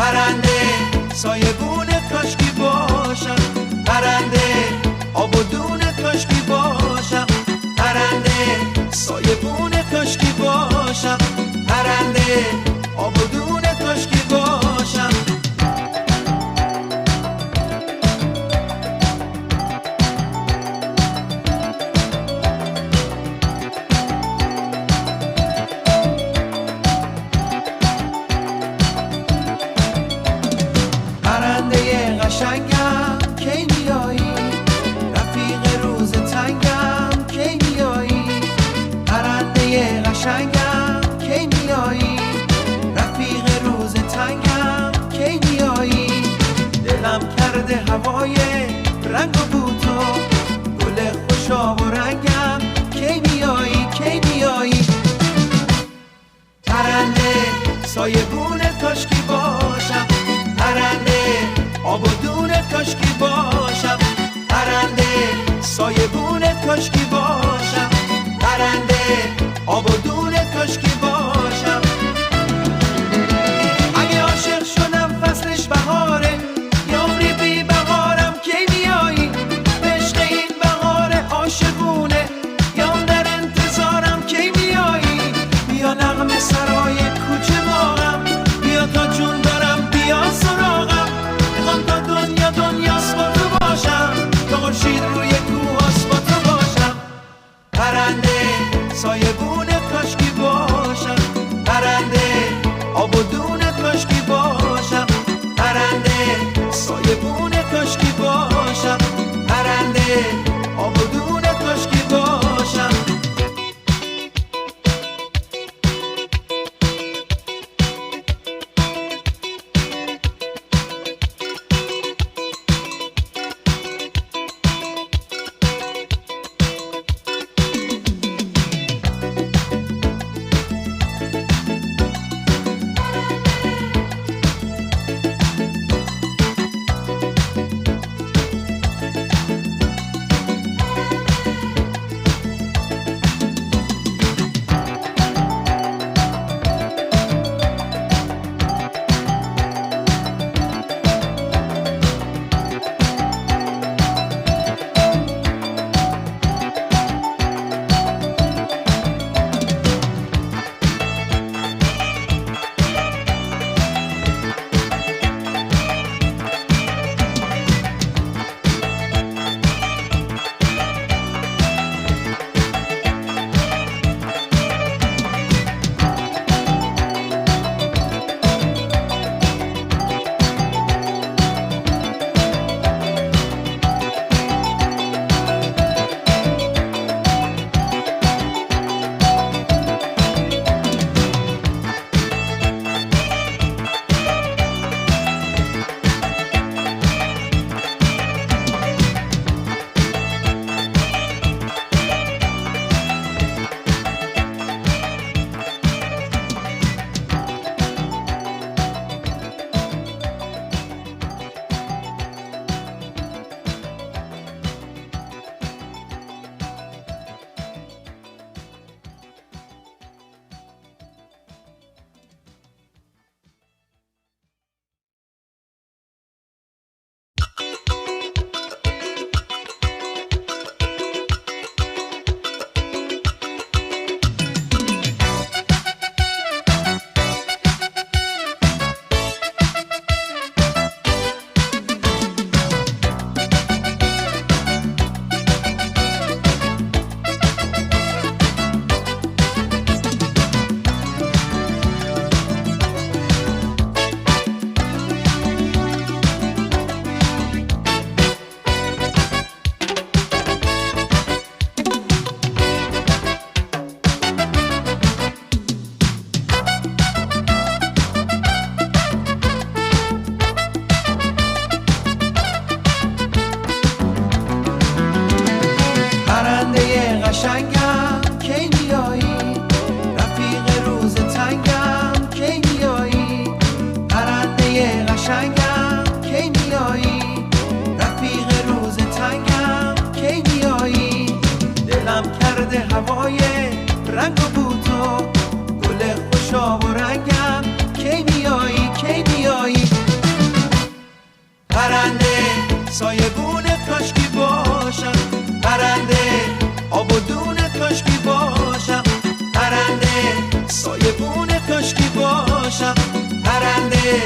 پرنده سایبونه کاشکی باشم، پرنده آب و دونه کاشکی باشم، پرنده سایبونه کاشکی باشم، پرنده آب و دونه کاشکی باشم. پرنده قشنگم کی میایی، رفیق روز تنگم کی میایی، پرنده قشنگم کی میایی، رفیق روز تنگم کی میایی. دلم کرده هوای رنگ و بوتو، گل خوشاب و رنگم کی میایی کی میایی. پرنده سایبونه کاشکی باشم، پرنده آب و دونه کاشکی باشم، پرنده سایبونه کاشکی باشم، پرنده آب و دونه کاشکی باشم. اگه عاشق شدم فصلش بهاره، یا عمری بی بهارم کی میایی، عشق این بهار عاشقونه، یا در انتظارم کی میایی. بیا نغمه سرای کوچه ماهم، بیا تا جون دارم بیا سراغم، میخوام تا دنیاست با تو باشم، تا خورشید روی کوهاست با تو باشم. پرنده سایبونه کاشکی باشم، پرنده آب و دونه کاشکی باشم، پرنده سایبونه کاشکی باشم، پرنده آب و دونه کاشکی باشم. قشنگم کی میایی، رفیق روز تنگم کی میایی، پرنده قشنگم کی میایی، رفیق روز تنگم کی میایی. دلم کرده هوای رنگ و بوتو، گل خوشاب و رنگم کی میایی کی میایی. آبادونت کاشکی باشم، پرنده سایه بونت کاشکی باشم، پرنده